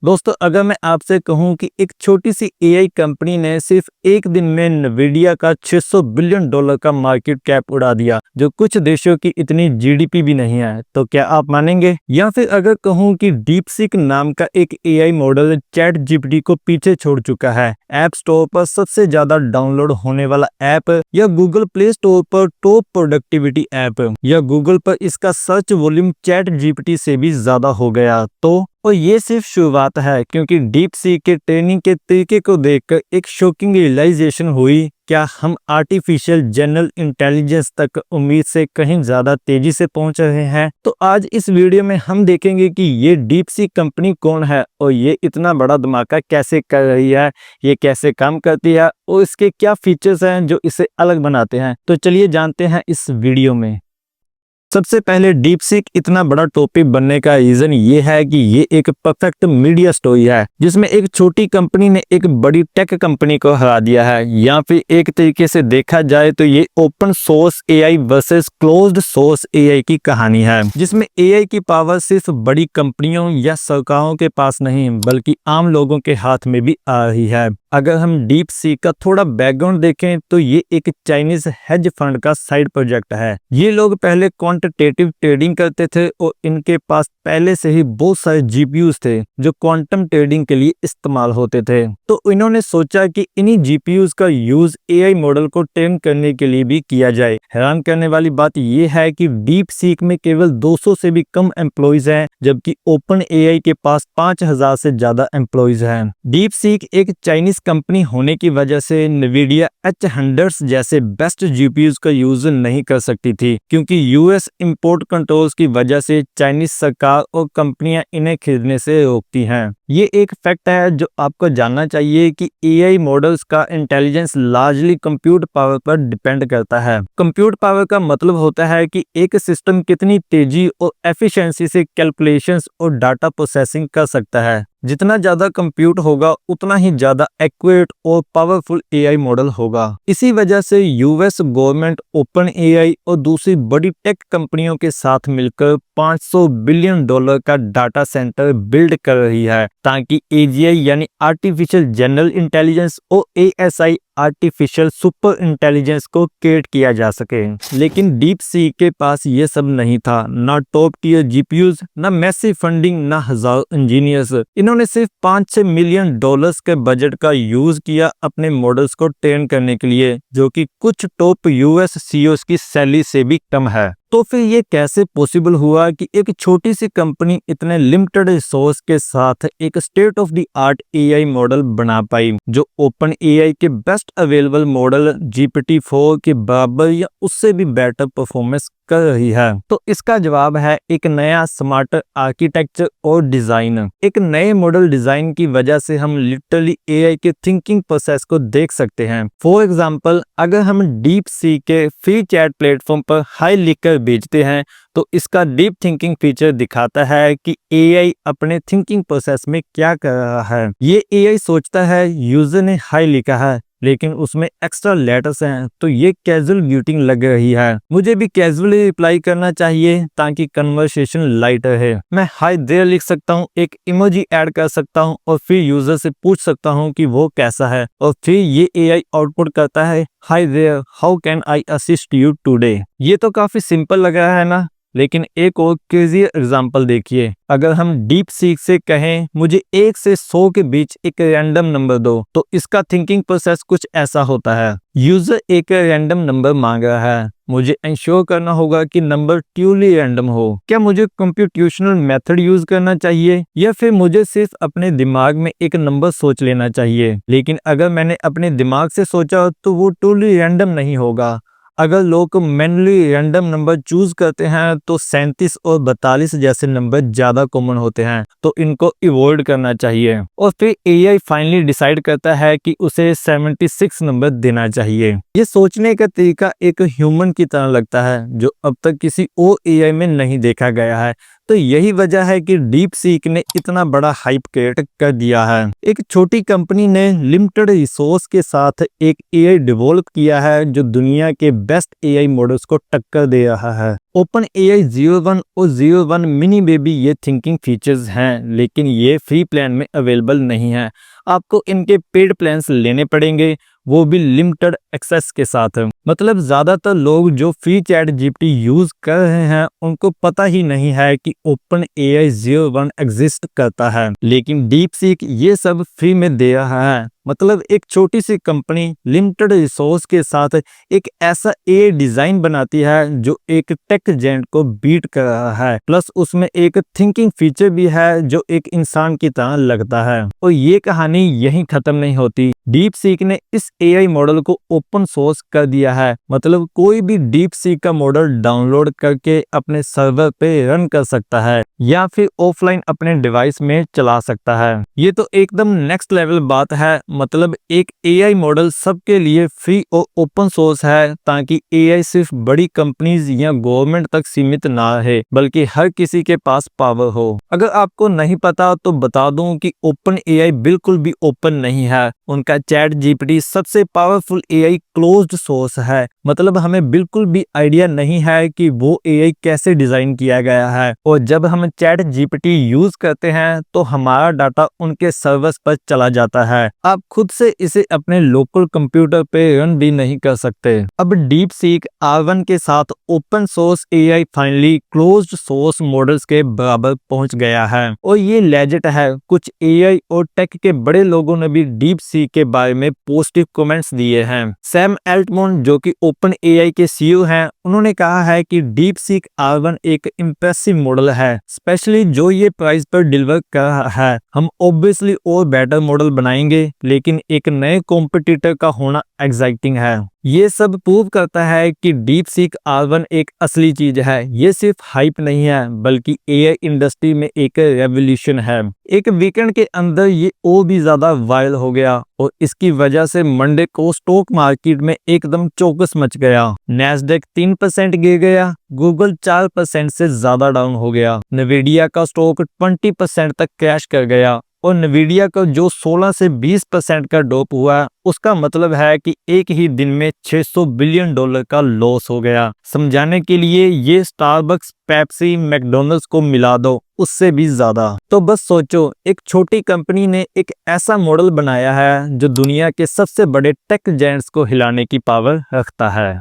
दोस्तों, अगर मैं आपसे कहूं कि एक छोटी सी एआई कंपनी ने सिर्फ एक दिन में नवीडिया का $600 बिलियन का मार्केट कैप उड़ा दिया, जो कुछ देशों की इतनी जीडीपी भी नहीं है, तो क्या आप मानेंगे? या फिर अगर कहूं कि डीपसीक नाम का एक एआई मॉडल चैट जीपीटी को पीछे छोड़ चुका है, ऐप स्टोर पर सबसे ज्यादा डाउनलोड होने वाला ऐप, या गूगल प्ले स्टोर पर टॉप प्रोडक्टिविटी ऐप, या गूगल पर इसका सर्च वॉल्यूम चैट जीपीटी से भी ज्यादा हो गया, तो और ये सिर्फ शुरुआत है, क्योंकि डीप सी के ट्रेनिंग के तरीके को देखकर एक शॉकिंग रियलाइजेशन हुई। क्या हम आर्टिफिशियल जनरल इंटेलिजेंस तक उम्मीद से कहीं ज्यादा तेजी से पहुंच रहे हैं? तो आज इस वीडियो में हम देखेंगे कि ये डीप सी कंपनी कौन है और ये इतना बड़ा धमाका कैसे कर रही है, ये कैसे काम करती है और इसके क्या फीचर्स हैं जो इसे अलग बनाते हैं। तो चलिए जानते हैं इस वीडियो में। सबसे पहले डीपसीक इतना बड़ा टॉपिक बनने का रीजन ये है कि ये एक परफेक्ट मीडिया स्टोरी है, जिसमें एक छोटी कंपनी ने एक बड़ी टेक कंपनी को हरा दिया है। या फिर एक तरीके से देखा जाए तो ये open source AI versus closed source AI की कहानी है, जिसमें एआई की पावर सिर्फ बड़ी कंपनियों या सरकारों के पास नहीं, बल्कि आम लोगों के हाथ में भी आ रही है। अगर हम डीपसीक का थोड़ा बैकग्राउंड देखें तो ये एक चाइनीज हेज फंड का साइड प्रोजेक्ट है। ये लोग पहले क्वांटिटेटिव ट्रेडिंग करते थे और इनके पास पहले से ही बहुत सारे जीपीयूज थे जो क्वांटम ट्रेडिंग के लिए इस्तेमाल होते थे। तो इन्होंने सोचा कि इन्हीं जीपीयूज का यूज एआई मॉडल को ट्रेन करने के लिए भी किया जाए। हैरान करने वाली बात यह है कि डीपसीक में केवल 200 से भी कम एम्प्लॉइज हैं, जबकि ओपन एआई के पास 5000 से ज्यादा एम्प्लॉइज हैं। डीपसीक एक चाइनीज कंपनी होने की वजह से नवीडिया H100 जैसे बेस्ट जीपीयूज का यूज नहीं कर सकती थी, क्योंकि यूएस इंपोर्ट कंट्रोल्स की वजह से चाइनीज सरकार और कंपनियां इन्हें खरीदने से रोकती हैं। ये एक फैक्ट है जो आपको जानना चाहिए कि एआई मॉडल्स का इंटेलिजेंस लार्जली कंप्यूट पावर पर डिपेंड करता है। कंप्यूट पावर का मतलब होता है कि एक सिस्टम कितनी तेजी और एफिशिएंसी से कैलकुलेशंस और डाटा प्रोसेसिंग कर सकता है। जितना ज्यादा कंप्यूट होगा उतना ही ज्यादा एक्यूरेट और पावरफुल एआई मॉडल होगा। इसी वजह से यूएस गवर्नमेंट ओपन एआई और दूसरी बड़ी टेक कंपनियों के साथ मिलकर $500 बिलियन का डाटा सेंटर बिल्ड कर रही है, ताकि एजीआई यानी आर्टिफिशियल जनरल इंटेलिजेंस और एएसआई आर्टिफिशियल सुपर इंटेलिजेंस को क्रिएट किया जा सके। लेकिन डीपसीक के पास ये सब नहीं था, ना टॉप टियर जीपीयूज, ना मैसिव फंडिंग, ना हजारों इंजीनियर्स। इन्होंने सिर्फ $5-6 मिलियन के बजट का यूज किया अपने मॉडल्स को ट्रेन करने के लिए, जो कि कुछ टॉप यूएस सीईओज की सैलरी से भी कम है। तो फिर ये कैसे पॉसिबल हुआ कि एक छोटी सी कंपनी इतने लिमिटेड रिसोर्स के साथ एक state of the art AI model बना पाई, जो ओपन एआई के बेस्ट अवेलेबल मॉडल GPT-4 के बराबर या उससे भी बेटर परफॉर्मेंस कर रही है? तो इसका जवाब है एक नया स्मार्ट आर्किटेक्चर और डिजाइन। एक नए मॉडल डिजाइन की वजह से हम लिटरली एआई के थिंकिंग प्रोसेस को देख सकते हैं। फॉर एग्जांपल, अगर हम डीपसीक के फ्री चैट प्लेटफॉर्म पर हाई लिखकर भेजते हैं, तो इसका डीप थिंकिंग फीचर दिखाता है कि एआई अपने थिंकिंग प्रोसेस में क्या कर रहा है। ये एआई सोचता है यूजर ने हाई लिखा है, लेकिन उसमें एक्स्ट्रा लेटर्स हैं, तो ये कैजुअल ग्रीटिंग लग रही है, मुझे भी कैजुअली रिप्लाई करना चाहिए ताकि कन्वर्सेशन लाइट रहे। मैं हाय देयर लिख सकता हूँ, एक इमोजी ऐड कर सकता हूँ और फिर यूजर से पूछ सकता हूँ कि वो कैसा है, और फिर ये एआई आउटपुट करता है, hi there, how can I assist you today. ये तो काफी सिंपल लग रहा है ना, लेकिन एक और क्रेजी एग्जांपल देखिए। अगर हम डीपसीक से कहें मुझे 1 से 100 के बीच एक रैंडम नंबर दो, तो इसका थिंकिंग प्रोसेस कुछ ऐसा होता है। यूजर एक रैंडम नंबर मांग रहा है, मुझे इंश्योर करना होगा कि नंबर ट्रूली रैंडम हो। क्या मुझे कंप्यूटेशनल मेथड यूज करना चाहिए, या फिर मुझे सिर्फ अपने दिमाग में एक नंबर सोच लेना चाहिए? लेकिन अगर मैंने अपने दिमाग से सोचा तो वो ट्रूली रैंडम नहीं होगा। अगर लोग मैनुअली रैंडम नंबर चूज करते हैं तो 37 और 42 जैसे नंबर ज्यादा कॉमन होते हैं, तो इनको अवॉइड करना चाहिए। और फिर एआई फाइनली डिसाइड करता है कि उसे 76 नंबर देना चाहिए। ये सोचने का तरीका एक ह्यूमन की तरह लगता है, जो अब तक किसी और एआई में नहीं देखा गया है। तो यही वजह है कि डीपसीक ने इतना बड़ा हाइप क्रिएट कर दिया है। एक छोटी कंपनी ने लिमिटेड रिसोर्स के साथ एक एआई डेवलप किया है जो दुनिया के बेस्ट एआई मॉडल्स को टक्कर दे रहा है। ओपन एआई 01 और 01 मिनी बेबी ये थिंकिंग फीचर्स हैं, लेकिन ये फ्री प्लान में अवेलेबल नहीं है। आपको इनके पेड प्लान्स लेने पड़ेंगे, वो भी लिमिटेड एक्सेस के साथ। मतलब ज्यादातर लोग जो फ्री चैट जीपीटी यूज कर रहे हैं उनको पता ही नहीं है कि ओपन एआई 01 एग्जिस्ट करता है, लेकिन डीप सीक ये सब फ्री में दे रहा है। मतलब एक छोटी सी कंपनी लिमिटेड रिसोर्स के साथ एक ऐसा एआई डिजाइन बनाती है जो एक टेक जेंट को बीट कर रहा है, प्लस उसमें एक थिंकिंग फीचर भी है जो एक इंसान की तरह लगता है। और ये कहानी यहीं खत्म नहीं होती। डीप सीक ने इस एआई मॉडल को ओपन सोर्स कर दिया है, मतलब कोई भी डीप सीक का मॉडल डाउनलोड करके अपने सर्वर पे रन कर सकता है या फिर ऑफलाइन अपने डिवाइस में चला सकता है। ये तो एकदम नेक्स्ट लेवल बात है। मतलब एक एआई मॉडल सबके लिए फ्री और ओपन सोर्स है, ताकि एआई सिर्फ बड़ी कंपनीज या गवर्नमेंट तक सीमित ना रहे, बल्कि हर किसी के पास पावर हो। अगर आपको नहीं पता तो बता दूं कि ओपन एआई बिल्कुल भी ओपन नहीं है। उनका चैट जीपीटी सबसे पावरफुल एआई क्लोज्ड सोर्स है। मतलब हमें बिल्कुल भी आइडिया नहीं है कि वो एआई कैसे डिजाइन किया गया है, और जब हम चैट जीपीटी यूज करते हैं तो हमारा डाटा उनके सर्वर्स पर चला जाता है। आप खुद से इसे अपने लोकल कंप्यूटर पे रन भी नहीं कर सकते। अब डीप सीक R1 के साथ open source AI finally closed source models के बराबर पहुंच गया है, और ये लेजिट है। कुछ एआई और टेक के बड़े लोगों ने भी डीप सीक के बारे में पॉजिटिव कमेंट्स दिए हैं। सैम एल्टमैन जो कि ओपन एआई के सीईओ हैं, उन्होंने कहा है कि डीप सीक R1 एक इम्प्रेसिव मॉडल है, स्पेशली जो ये प्राइस पर डिलीवर कर रहा है। हम ऑब्वियसली और बेटर मॉडल बनाएंगे, लेकिन एक नए कॉम्पिटिटर का होना एक्साइटिंग है। ये सब प्रूव करता है कि डीप सीक R1 एक असली चीज है। ये सिर्फ हाइप नहीं है, बल्कि एआई इंडस्ट्री में एक रेवोल्यूशन है। एक वीकेंड के अंदर ये और भी ज्यादा वायरल हो गया, और इसकी वजह से मंडे को स्टॉक मार्केट में एकदम चौकस मच गया। नैस्डैक 3% गिर गया, गूगल 4% से ज्यादा डाउन हो गया, नवीडिया का स्टॉक 20% तक क्रैश कर गया, और नवीडिया का जो 16 से 20% का ड्रॉप हुआ, उसका मतलब है कि एक ही दिन में $600 बिलियन का लॉस हो गया। समझाने के लिए ये स्टारबक्स, पेप्सी, मैकडॉनल्ड्स को मिला दो, उससे भी ज्यादा। तो बस सोचो, एक छोटी कंपनी ने एक ऐसा मॉडल बनाया है जो दुनिया के सबसे बड़े टेक जायंट्स को हिलाने की पावर रखता है।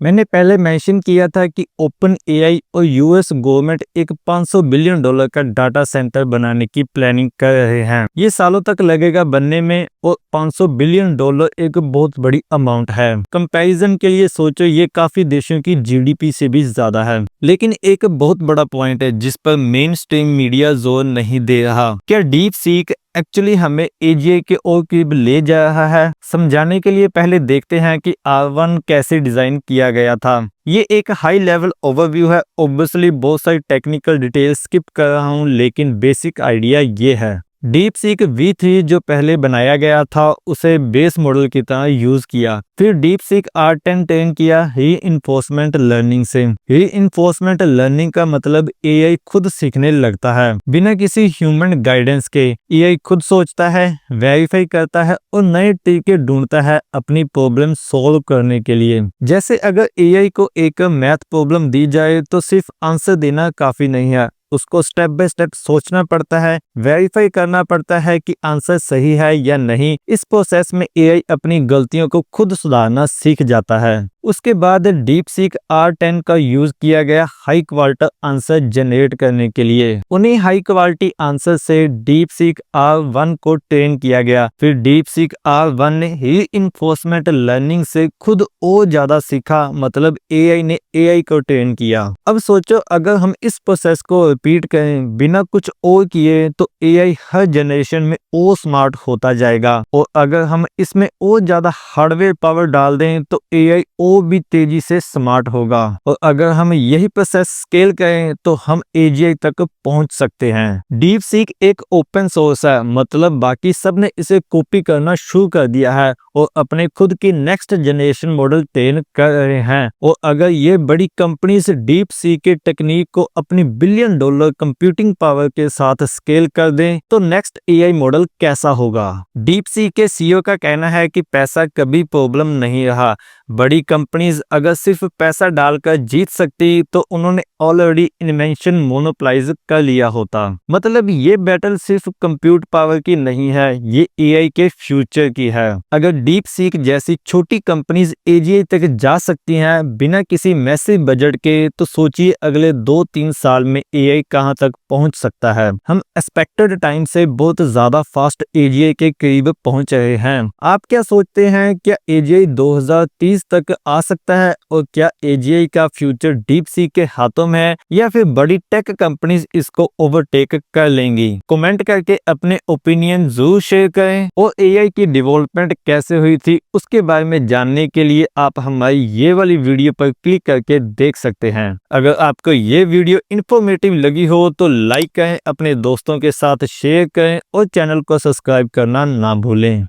मैंने पहले मेंशन किया था कि ओपन एआई और यूएस गवर्नमेंट एक $500 बिलियन का डाटा सेंटर बनाने की प्लानिंग कर रहे हैं। ये सालों तक लगेगा बनने में, और $500 बिलियन एक बहुत बड़ी अमाउंट है। कंपैरिजन के लिए सोचो, ये काफी देशों की जीडीपी से भी ज्यादा है। लेकिन एक बहुत बड़ा पॉइंट है जिस पर मेन स्ट्रीम मीडिया जोर नहीं दे रहा। क्या डीप सीक एक्चुअली हमें एजीआई के और करीब ले जा रहा है? समझाने के लिए पहले देखते हैं कि R1 कैसे डिजाइन किया गया था। ये एक हाई लेवल ओवरव्यू है। ऑब्वियसली बहुत सारी टेक्निकल डिटेल्स स्किप कर रहा हूँ, लेकिन बेसिक आइडिया ये है। डीप सीक V3 जो पहले बनाया गया था, उसे बेस मॉडल की तरह यूज किया। फिर डीप सीक R10 ट्रेन किया रीइंफोर्समेंट लर्निंग से। रीइंफोर्समेंट लर्निंग का मतलब एआई खुद सीखने लगता है बिना किसी ह्यूमन गाइडेंस के। एआई खुद सोचता है, वेरीफाई करता है और नए तरीके ढूंढता है अपनी प्रॉब्लम सॉल्व करने के लिए। जैसे अगर एआई को एक मैथ प्रॉब्लम दी जाए तो सिर्फ आंसर देना काफी नहीं है, उसको स्टेप बाय स्टेप सोचना पड़ता है, वेरीफाई करना पड़ता है कि आंसर सही है या नहीं। इस प्रोसेस में एआई अपनी गलतियों को खुद सुधारना सीख जाता है। उसके बाद डीप सीक R10 का यूज किया गया हाई क्वालिटी आंसर जनरेट करने के लिए। उन्हीं हाई क्वालिटी आंसर से डीप सीक R1 को ट्रेन किया गया। फिर डीप सीक R1 ने रीइंफोर्समेंट लर्निंग से खुद और ज्यादा सीखा, मतलब एआई ने एआई को ट्रेन किया। अब सोचो, अगर हम इस प्रोसेस को रिपीट करें बिना कुछ और किए, तो एआई हर जनरेशन में और स्मार्ट होता जाएगा। और अगर हम इसमें और ज्यादा हार्डवेयर पावर डाल दें तो एआई और भी तेजी से स्मार्ट होगा। और अगर हम यही प्रोसेस स्केल करें तो हम एजीआई तक पहुंच सकते हैं। डीप सीक एक ओपन सोर्स है, मतलब बाकी सब ने इसे कॉपी करना शुरू कर दिया है और अपने खुद की नेक्स्ट जनरेशन मॉडल ट्रेन कर रहे हैं। और अगर ये बड़ी कंपनी से डीप सीक के टेक्निक को अपनी $1 बिलियन कंप्यूटिंग पावर के साथ स्केल कर दें, तो नेक्स्ट एआई मॉडल कैसा होगा? डीप सीक के सीईओ का कहना है कि पैसा कभी प्रॉब्लम नहीं रहा, बड़ी कंपनीज अगर सिर्फ पैसा डालकर जीत सकती तो उन्होंने ऑलरेडी इन्वेंशन मोनोपलाइज कर लिया होता। मतलब ये बैटल सिर्फ कंप्यूट पावर की नहीं है, ये एआई के फ्यूचर की है। अगर डीप सीक जैसी छोटी कंपनीज एजीआई तक जा सकती हैं बिना किसी मैसिव बजट के, तो सोचिए अगले 2-3 साल में एआई कहां तक पहुंच सकता है। हम एक्सपेक्टेड टाइम से बहुत ज्यादा फास्ट एजीआई के करीब पहुंच रहे हैं। आप क्या सोचते हैं, क्या एजीआई 2030 तक आ सकता है, और क्या एजीआई का फ्यूचर डीप सीक के हाथों में है या फिर बड़ी टेक कंपनीज इसको ओवरटेक कर लेंगी? कमेंट करके अपने ओपिनियन जरूर शेयर करें, और एआई की डेवलपमेंट कैसे हुई थी उसके बारे में जानने के लिए आप हमारी ये वाली वीडियो पर क्लिक करके देख सकते हैं। अगर आपको ये वीडियो इंफॉर्मेटिव लगी हो तो लाइक करें, अपने दोस्तों के साथ शेयर करें और चैनल को सब्सक्राइब करना ना भूलें।